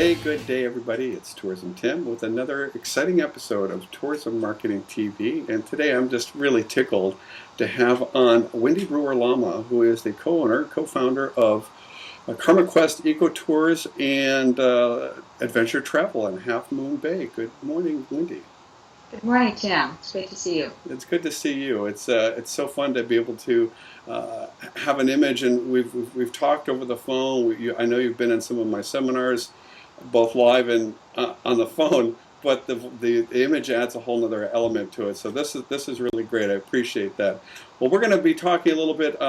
Hey, good day, everybody. It's Tourism Tim with another exciting episode of Tourism Marketing TV. And today I'm just really tickled to have on Wendy Brewer-Lama, who is the co-founder of Karma Quest Eco Tours and Adventure Travel in Half Moon Bay. Good morning, Wendy. Good morning, Tim. It's great to see you. It's good to see you. It's so fun to be able to have an image, and we've talked over the phone. I know you've been in some of my seminars, both live and on the phone. But the image adds a whole other element to it. So this is really great. I appreciate that. Well, we're going to be talking a little bit.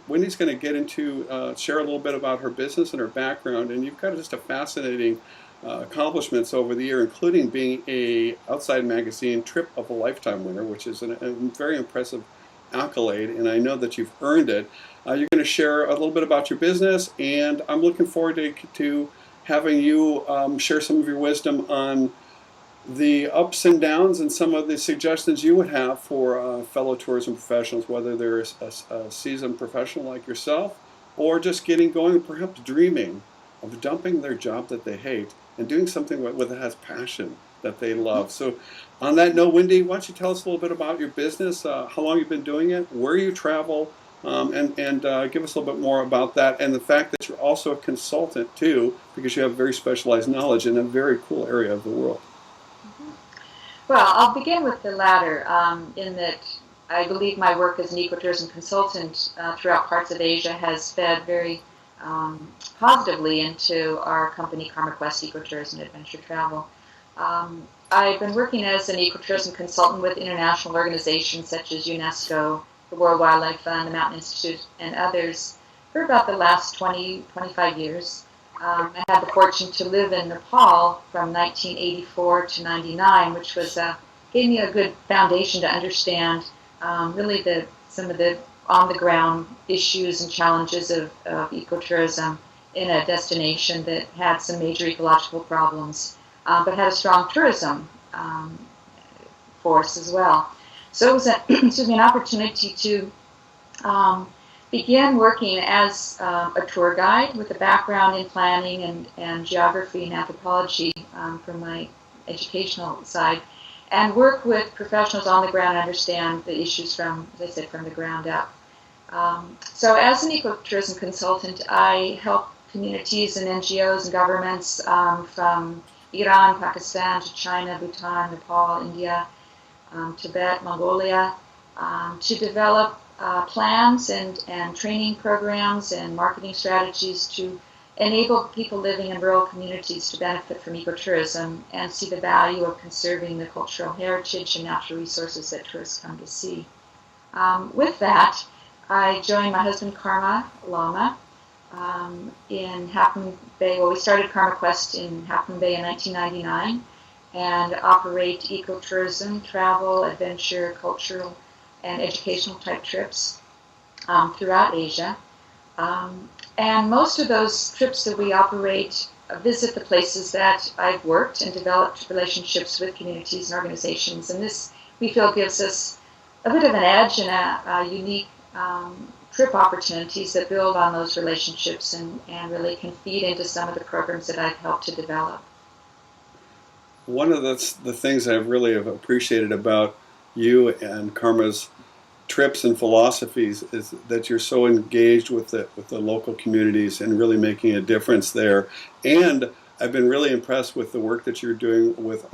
Wendy's going to get into share a little bit about her business and her background, and you've got just a fascinating accomplishments over the year, including being a Outside Magazine Trip of a Lifetime winner, which is a very impressive accolade, and I know that you've earned it. You're going to share a little bit about your business, and I'm looking forward to having you share some of your wisdom on the ups and downs and some of the suggestions you would have for fellow tourism professionals, whether they're a seasoned professional like yourself or just getting going, perhaps dreaming of dumping their job that they hate and doing something that has passion that they love. So on that note, Wendy, why don't you tell us a little bit about your business, how long you've been doing it, where you travel, and give us a little bit more about that, and the fact that you're also a consultant too, because you have very specialized knowledge in a very cool area of the world. Well, I'll begin with the latter, in that I believe my work as an ecotourism consultant throughout parts of Asia has fed very positively into our company, Karma Quest Ecotourism and Adventure Travel. I've been working as an ecotourism consultant with international organizations such as UNESCO, the World Wildlife Fund, the Mountain Institute, and others for about the last 25 years. I had the fortune to live in Nepal from 1984 to 99, which gave me a good foundation to understand really some of the on-the-ground issues and challenges of ecotourism in a destination that had some major ecological problems, but had a strong tourism force as well. So it was an opportunity to began working as a tour guide with a background in planning and geography and anthropology from my educational side, and work with professionals on the ground and understand the issues from, as I said, from the ground up. So as an ecotourism consultant, I help communities and NGOs and governments from Iran, Pakistan to China, Bhutan, Nepal, India, Tibet, Mongolia, to develop plans and training programs and marketing strategies to enable people living in rural communities to benefit from ecotourism and see the value of conserving the cultural heritage and natural resources that tourists come to see. With that, I joined my husband Karma Lama in Half Moon Bay. Well, we started Karma Quest in Half Moon Bay in 1999 and operate ecotourism, travel, adventure, cultural, and educational type trips throughout Asia. And most of those trips that we operate visit the places that I've worked and developed relationships with communities and organizations. And this, we feel, gives us a bit of an edge and a unique trip opportunities that build on those relationships and really can feed into some of the programs that I've helped to develop. One of the things I've really appreciated about you and Karma's trips and philosophies is that you're so engaged with the local communities and really making a difference there. And I've been really impressed with the work that you're doing with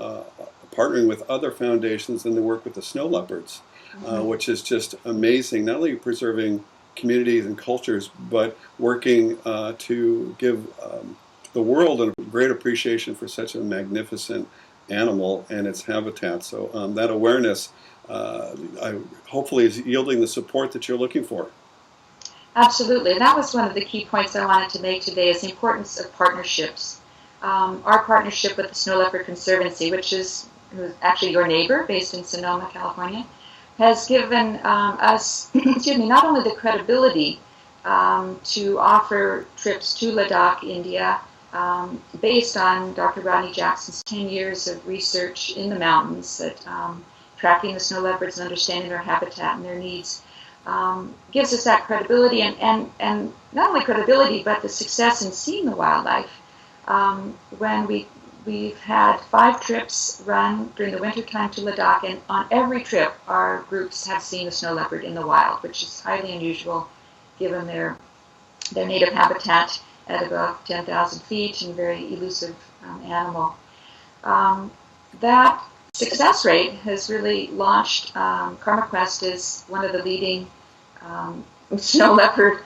partnering with other foundations and the work with the snow leopards, which is just amazing. Not only preserving communities and cultures, but working to give the world a great appreciation for such a magnificent animal and its habitat. So that awareness hopefully is yielding the support that you're looking for. Absolutely. That was one of the key points I wanted to make today, is the importance of partnerships. Our partnership with the Snow Leopard Conservancy, which is actually your neighbor based in Sonoma, California, has given us not only the credibility to offer trips to Ladakh, India, based on Dr. Rodney Jackson's 10 years of research in the mountains, that tracking the snow leopards and understanding their habitat and their needs, gives us that credibility, and not only credibility, but the success in seeing the wildlife when we've had 5 trips run during the wintertime to Ladakh, and on every trip our groups have seen a snow leopard in the wild, which is highly unusual given their native habitat at above 10,000 feet and very elusive animal. That success rate has really launched KarmaQuest as one of the leading snow leopard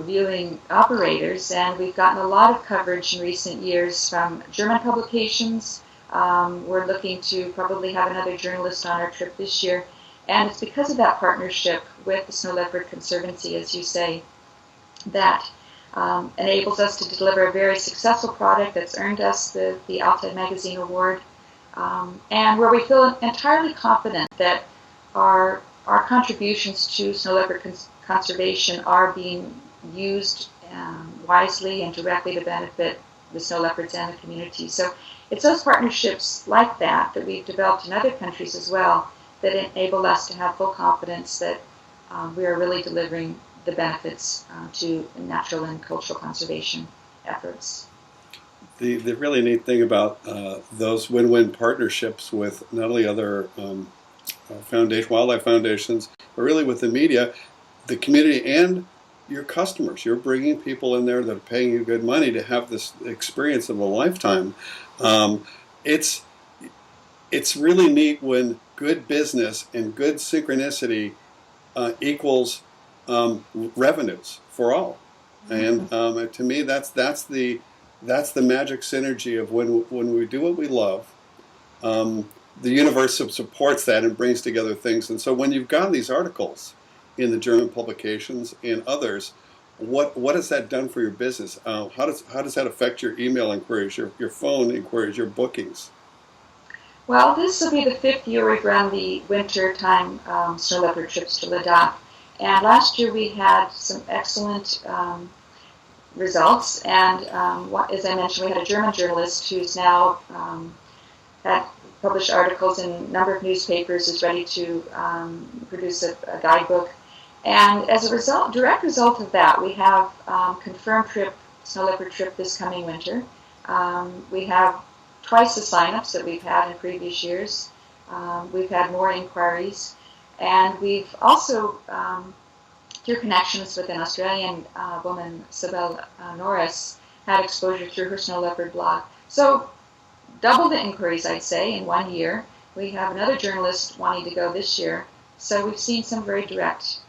viewing operators, and we've gotten a lot of coverage in recent years from German publications. We're looking to probably have another journalist on our trip this year, and it's because of that partnership with the Snow Leopard Conservancy, as you say, that enables us to deliver a very successful product that's earned us the Outside Magazine Award, and where we feel entirely confident that our contributions to snow leopard conservation are being used wisely and directly to benefit the snow leopards and the community. So it's those partnerships like that we've developed in other countries as well that enable us to have full confidence that we are really delivering the benefits to natural and cultural conservation efforts. The really neat thing about those win-win partnerships with not only other wildlife foundations, but really with the media, the community, and your customers. You're bringing people in there that are paying you good money to have this experience of a lifetime. It's really neat when good business and good synchronicity equals revenues for all. And to me, that's the magic synergy of when we do what we love. The universe supports that and brings together things. And so when you've got these articles in the German publications and others, what has that done for your business? How does that affect your email inquiries, your phone inquiries, your bookings? Well, this will be the 5th year we've run the wintertime snow leopard trips to Ladakh. And last year we had some excellent results. And as I mentioned, we had a German journalist who's now had published articles in a number of newspapers, is ready to produce a guidebook. And as a direct result of that, we have confirmed snow leopard trip this coming winter. We have twice the signups that we've had in previous years. We've had more inquiries. And we've also, through connections with an Australian woman, Sibel Norris, had exposure through her snow leopard blog. So double the inquiries, I'd say, in 1 year. We have another journalist wanting to go this year. So we've seen some very direct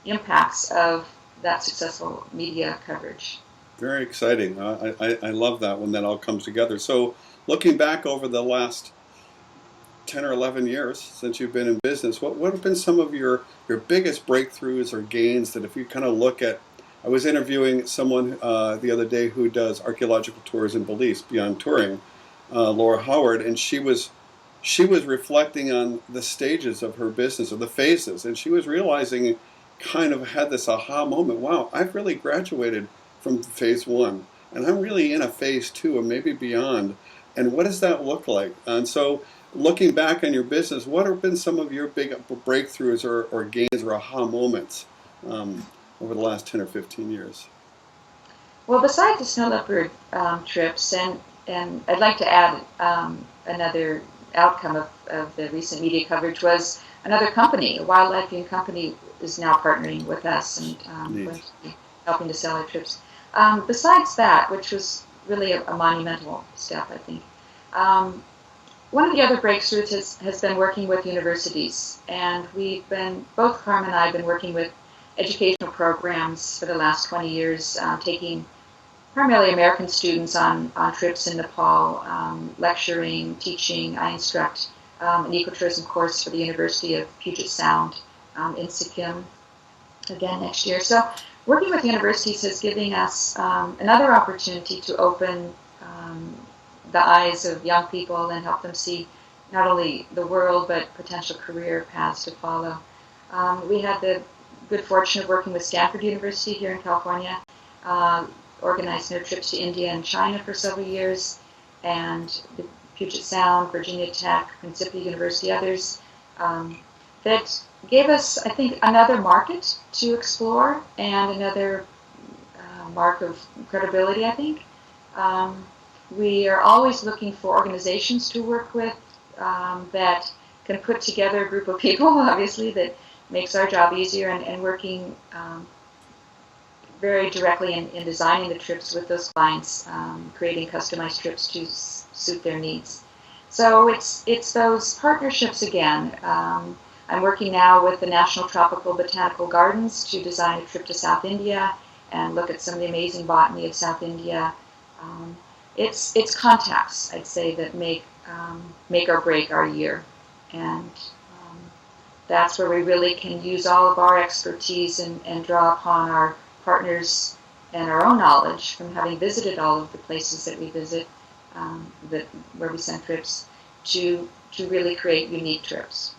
impacts of that successful media coverage. Very exciting. I love that when that all comes together. So looking back over the last 10 or 11 years since you've been in business, what have been some of your biggest breakthroughs or gains that if you kind of look at, I was interviewing someone the other day who does archaeological tours in Belize, beyond touring, Laura Howard, and she was reflecting on the stages of her business, or the phases, and she was realizing, kind of had this aha moment, wow, I've really graduated from phase 1, and I'm really in a phase 2 or maybe beyond, and what does that look like? And so looking back on your business, what have been some of your big breakthroughs or gains or aha moments over the last 10 or 15 years? Well, besides the snow leopard trips, and I'd like to add another outcome of the recent media coverage was another company, a wildlife viewing company, is now partnering with us and going to be helping to sell our trips. Besides that, which was really a monumental step, I think, one of the other breakthroughs has been working with universities, and both Carmen and I have been working with educational programs for the last 20 years, taking primarily American students on trips in Nepal, lecturing, teaching. I instruct an ecotourism course for the University of Puget Sound in Sikkim again next year. So working with universities is giving us another opportunity to open the eyes of young people and help them see not only the world but potential career paths to follow. We had the good fortune of working with Stanford University here in California, organized their trips to India and China for several years, and the Puget Sound, Virginia Tech, Principia University, others, that gave us, I think, another market to explore and another mark of credibility, I think. We are always looking for organizations to work with that can put together a group of people, obviously, that makes our job easier, and working very directly in designing the trips with those clients, creating customized trips to suit their needs. So it's those partnerships again. I'm working now with the National Tropical Botanical Gardens to design a trip to South India and look at some of the amazing botany of South India. It's contacts, I'd say, that make or break our year, and that's where we really can use all of our expertise and draw upon our partners and our own knowledge from having visited all of the places that we visit, where we send trips, to really create unique trips.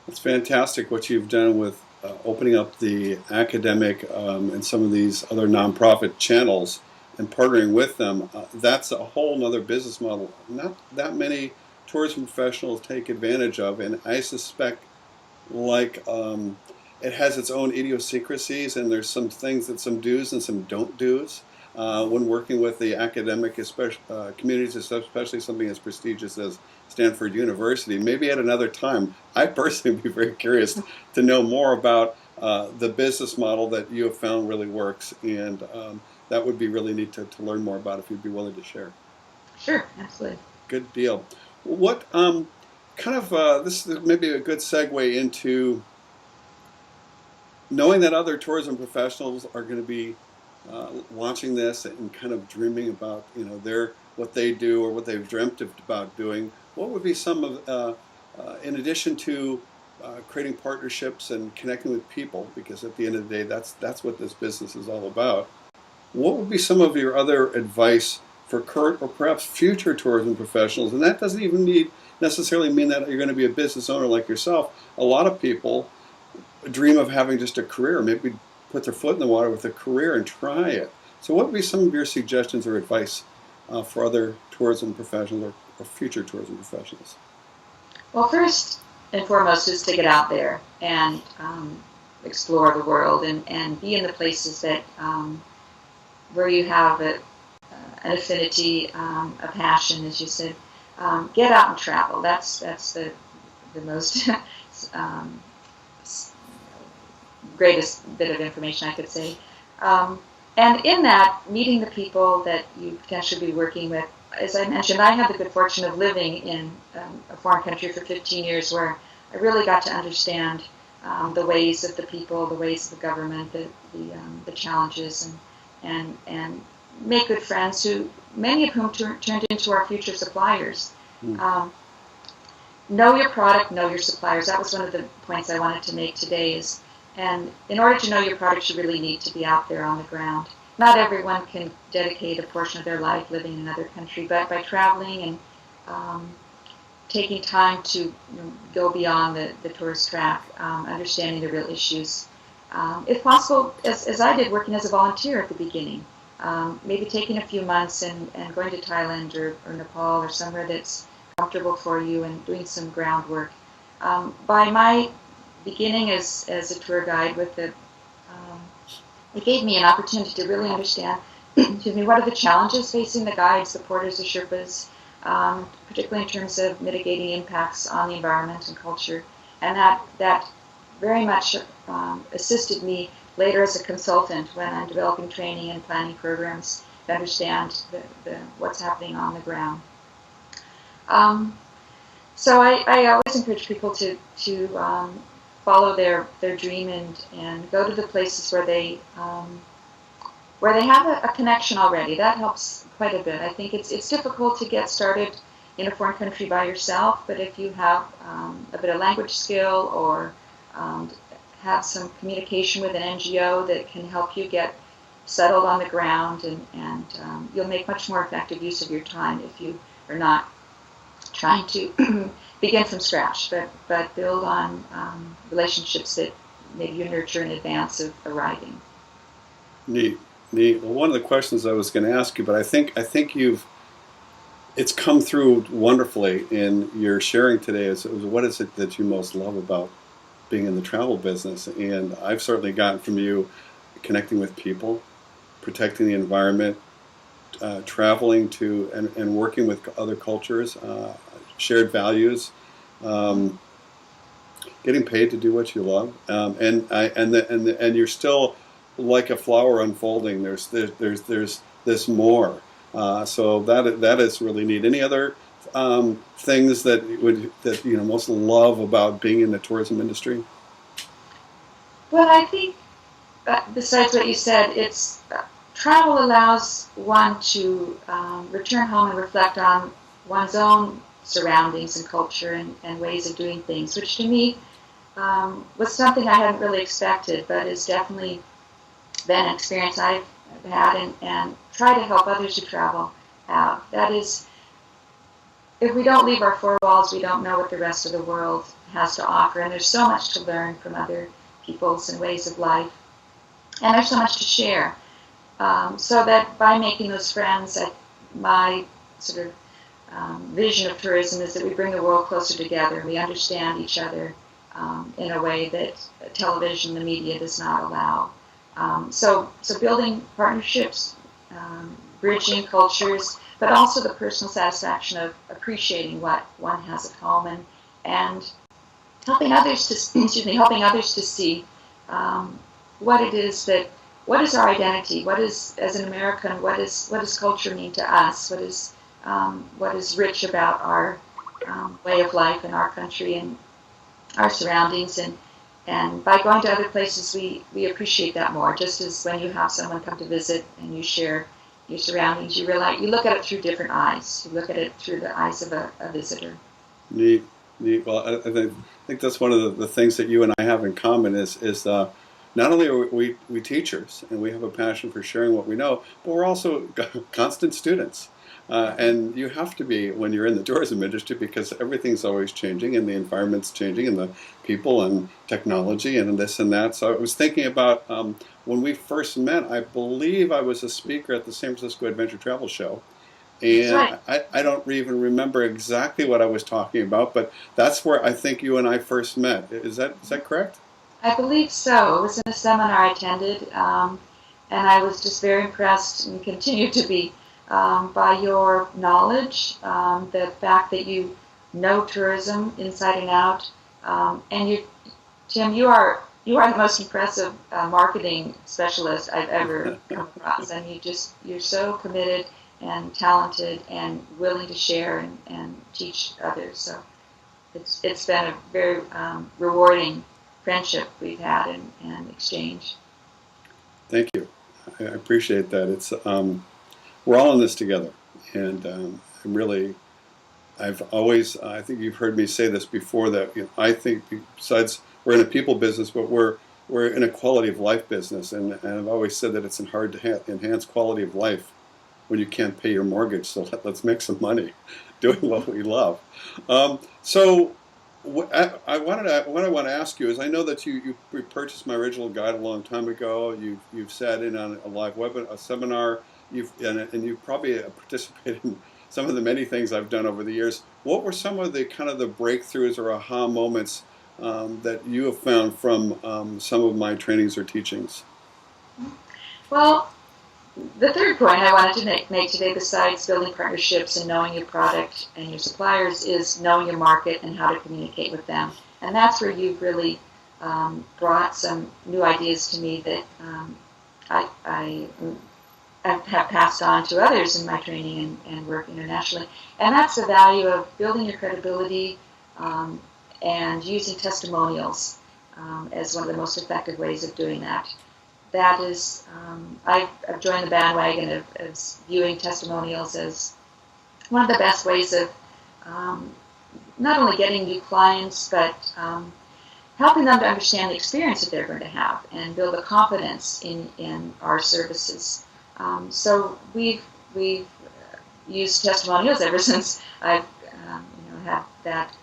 It's fantastic what you've done with opening up the academic and some of these other nonprofit channels and partnering with them. That's a whole nother business model. Not that many tourism professionals take advantage of, and I suspect it has its own idiosyncrasies, and there's some things that some do's and some don't do's when working with the academic communities, especially something as prestigious as Stanford University. Maybe at another time, I personally would be very curious to know more about the business model that you have found really works, and that would be really neat to learn more about if you'd be willing to share. Sure, absolutely. Good deal. What this is maybe a good segue into knowing that other tourism professionals are going to be watching this and kind of dreaming about what they do or what they've dreamt about doing. What would be some of, in addition to creating partnerships and connecting with people, because at the end of the day, that's what this business is all about. What would be some of your other advice for current or perhaps future tourism professionals? And that doesn't even necessarily mean that you're going to be a business owner like yourself. A lot of people dream of having just a career, maybe put their foot in the water with a career and try it. So what would be some of your suggestions or advice for other tourism professionals or future tourism professionals? Well, first and foremost is to get out there and explore the world and be in the places that where you have an affinity, a passion, as you said. Get out and travel. That's the most greatest bit of information I could say. And in that, meeting the people that you potentially be working with. As I mentioned, I had the good fortune of living in a foreign country for 15 years, where I really got to understand the ways of the people, the ways of the government, the challenges, and make good friends, many of whom turned into our future suppliers. Know your product, know your suppliers. That was one of the points I wanted to make today. And in order to know your product, you really need to be out there on the ground. Not everyone can dedicate a portion of their life living in another country, but by traveling and taking time to go beyond the tourist track, understanding the real issues. If possible, as I did, working as a volunteer at the beginning, maybe taking a few months and going to Thailand or Nepal or somewhere that's comfortable for you and doing some groundwork. By my beginning as a tour guide it gave me an opportunity to really understand what are the challenges facing the guides, the porters, the Sherpas, particularly in terms of mitigating impacts on the environment and culture. And that very much assisted me later as a consultant when I'm developing training and planning programs to understand what's happening on the ground. So I always encourage people to follow their dream and go to the places where they have a connection already. That helps quite a bit. I think it's difficult to get started in a foreign country by yourself, but if you have a bit of language skill or have some communication with an NGO that can help you get settled on the ground, and you'll make much more effective use of your time if you are not trying to begin from scratch, but build on relationships that maybe you nurture in advance of arriving. Neat. Well, one of the questions I was going to ask you, but I think it's come through wonderfully in your sharing today. Is what is it that you most love about being in the travel business? And I've certainly gotten from you connecting with people, protecting the environment, traveling to and working with other cultures, shared values, getting paid to do what you love, and you're still like a flower unfolding. There's this more. So that is really neat. Any other things that you most love about being in the tourism industry? Well, I think besides what you said, it's travel allows one to return home and reflect on one's own surroundings and culture and ways of doing things, which to me was something I hadn't really expected, but has definitely been an experience I've had and try to help others who travel have. That is, if we don't leave our four walls, we don't know what the rest of the world has to offer, and there's so much to learn from other peoples and ways of life, and there's so much to share. So that by making those friends, my sort of vision of tourism is that we bring the world closer together. We understand each other in a way that television, the media does not allow. So building partnerships, bridging cultures, but also the personal satisfaction of appreciating what one has at home and helping others to see what is our identity, what is, as an American, what does culture mean to us, what is rich about our way of life in our country and our surroundings, and by going to other places we appreciate that more. Just as when you have someone come to visit and you share your surroundings, you realize you look at it through different eyes. You look at it through the eyes of a visitor. Neat. Well, I think that's one of the things that you and I have in common is not only are we teachers and we have a passion for sharing what we know, but we're also constant students. And you have to be when you're in the tourism industry because everything's always changing and the environment's changing and the people and technology and this and that. So I was thinking about when we first met, I believe I was a speaker at the San Francisco Adventure Travel Show. And right. I don't even remember exactly what I was talking about, but that's where I think you and I first met. Is that correct? I believe so. It was in a seminar I attended, and I was just very impressed and continue to be by your knowledge, the fact that you know tourism inside and out, and you, Tim, you are the most impressive marketing specialist I've ever come across, and you're so committed and talented and willing to share and teach others. So it's been a very rewarding friendship we've had and exchange. Thank you. I appreciate that. It's we're all in this together, and I've always, I think you've heard me say this before, that I think besides we're in a people business, but we're in a quality of life business, and I've always said that it's hard to enhance quality of life when you can't pay your mortgage. So let's make some money doing what we love. So what I want to ask you is, I know that you purchased my original guide a long time ago. You've sat in on a live webinar, a seminar. And you've probably participated in some of the many things I've done over the years. What were some of the kind of the breakthroughs or aha moments that you have found from some of my trainings or teachings? Well, the third point I wanted to make today, besides building partnerships and knowing your product and your suppliers, is knowing your market and how to communicate with them. And that's where you've really brought some new ideas to me that I have passed on to others in my training and work internationally. And that's the value of building your credibility and using testimonials as one of the most effective ways of doing that. That is, I've joined the bandwagon of viewing testimonials as one of the best ways of not only getting new clients, but helping them to understand the experience that they're going to have and build a confidence in our services. So we've used testimonials ever since I've had that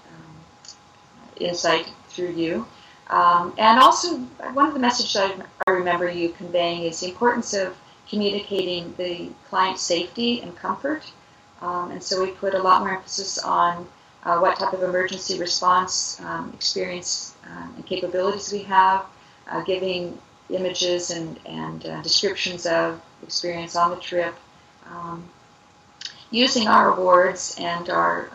insight through you. And also, one of the messages I remember you conveying is the importance of communicating the client's safety and comfort. And so we put a lot more emphasis on what type of emergency response experience and capabilities we have, giving images and descriptions of experience on the trip, using our awards and our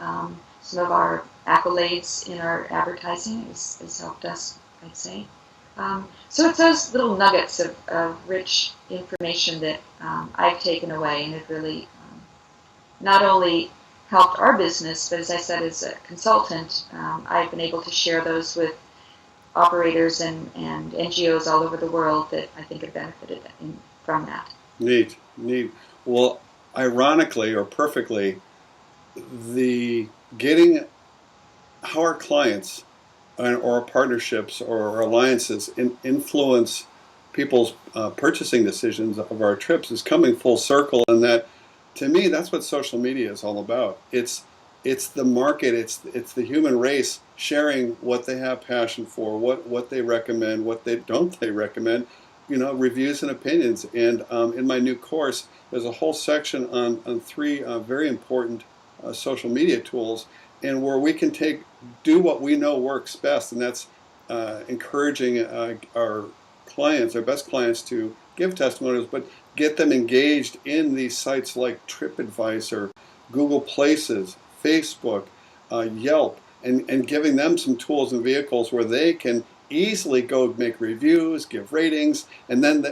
some of our accolades in our advertising has helped us, I'd say. So it's those little nuggets of rich information that I've taken away, and it really not only helped our business, but as I said, as a consultant, I've been able to share those with operators and NGOs all over the world that I think have benefited from that. Neat. Well, ironically or perfectly, the getting how our clients or partnerships or alliances influence people's purchasing decisions of our trips is coming full circle, and that, to me, that's what social media is all about. It's the market, it's the human race sharing what they have passion for, what they recommend, what they don't recommend, reviews and opinions. And in my new course, there's a whole section on three very important social media tools, and where we can do what we know works best, and that's encouraging our clients, our best clients, to give testimonials, but get them engaged in these sites like Tripadvisor, Google Places, Facebook, Yelp, and giving them some tools and vehicles where they can easily go make reviews, give ratings, and then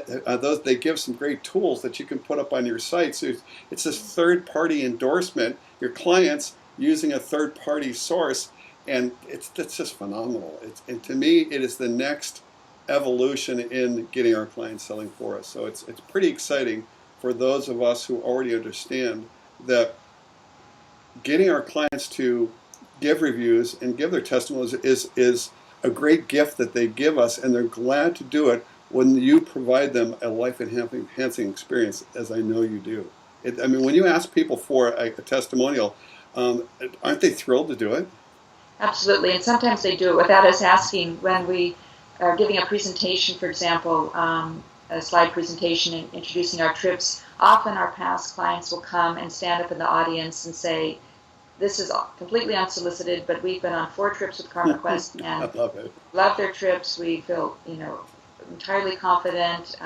they give some great tools that you can put up on your site. So it's this third-party endorsement, your clients using a third-party source, and it's just phenomenal. And to me, it is the next evolution in getting our clients selling for us. So it's pretty exciting for those of us who already understand that getting our clients to give reviews and give their testimonials is a great gift that they give us, and they're glad to do it when you provide them a life-enhancing experience, as I know you do. When you ask people for a testimonial, aren't they thrilled to do it? Absolutely, and sometimes they do it without us asking. When we are giving a presentation, for example, a slide presentation and introducing our trips, often our past clients will come and stand up in the audience and say, "This is completely unsolicited, but we've been on 4 trips with CarmaQuest and love their trips. We feel, entirely confident.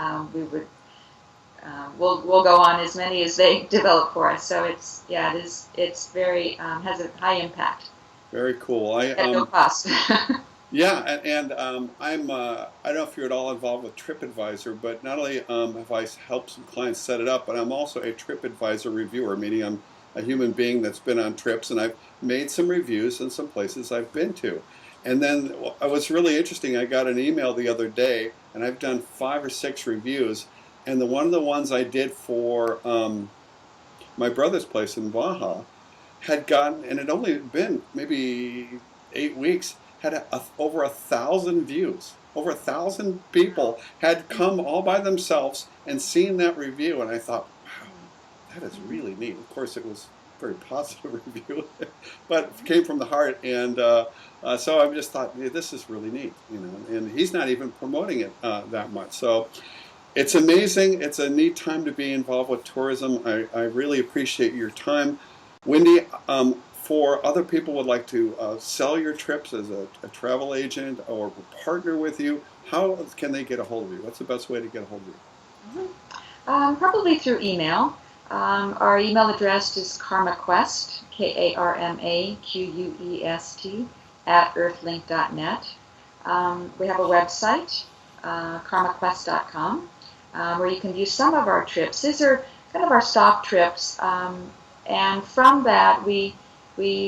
We'll go on as many as they develop for us." So it's very has a high impact. Very cool. At no cost. Yeah, and I don't know if you're at all involved with Tripadvisor, but not only have I helped some clients set it up, but I'm also a Tripadvisor reviewer, meaning I'm a human being that's been on trips, and I've made some reviews in some places I've been to. And then it was really interesting. I got an email the other day, and I've done 5 or 6 reviews, and one of the ones I did for my brother's place in Baja had gotten, and it had only been maybe 8 weeks, had over 1,000 views. Over 1,000 people had come all by themselves and seen that review, and I thought, wow, that is really neat. Of course, it was a very positive review, but it came from the heart, and so I just thought, this is really neat, and he's not even promoting it that much. So it's amazing. It's a neat time to be involved with tourism. I really appreciate your time. Wendy, for other people who would like to sell your trips as a travel agent or partner with you, how can they get a hold of you? What's the best way to get a hold of you? Probably through email. Our email address is KarmaQuest, KarmaQuest, @earthlink.net. We have a website, karmaquest.com, where you can view some of our trips. These are kind of our stock trips, and from that we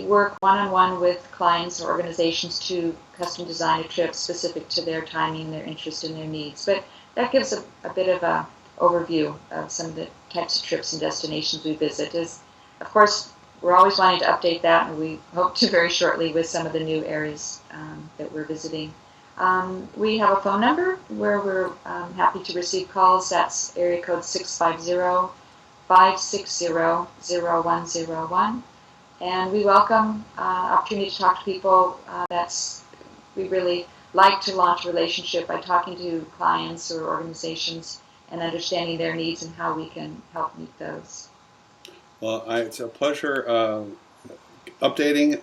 work one-on-one with clients or organizations to custom design a trip specific to their timing, their interest, and their needs. But that gives a bit of an overview of some of the types of trips and destinations we visit. Of course, we're always wanting to update that, and we hope to very shortly with some of the new areas that we're visiting. We have a phone number where we're happy to receive calls. That's area code 650-560-0101. And we welcome opportunity to talk to people. We really like to launch a relationship by talking to clients or organizations and understanding their needs and how we can help meet those. Well, it's a pleasure updating,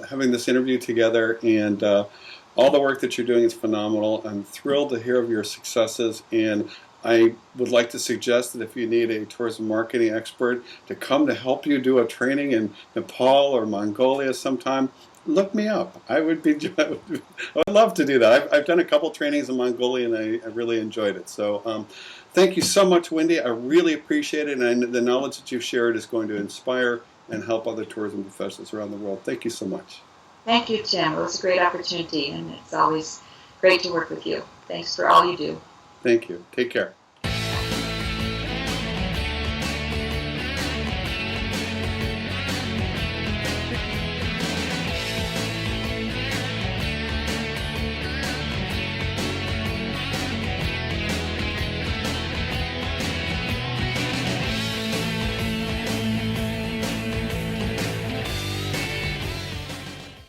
having this interview together, and all the work that you're doing is phenomenal. I'm thrilled to hear of your successes, and I would like to suggest that if you need a tourism marketing expert to come to help you do a training in Nepal or Mongolia sometime, look me up. I would I would love to do that. I've done a couple trainings in Mongolia, and I really enjoyed it. So thank you so much, Wendy. I really appreciate it, and the knowledge that you've shared is going to inspire and help other tourism professionals around the world. Thank you so much. Thank you, Tim. It was a great opportunity, and it's always great to work with you. Thanks for all you do. Thank you. Take care.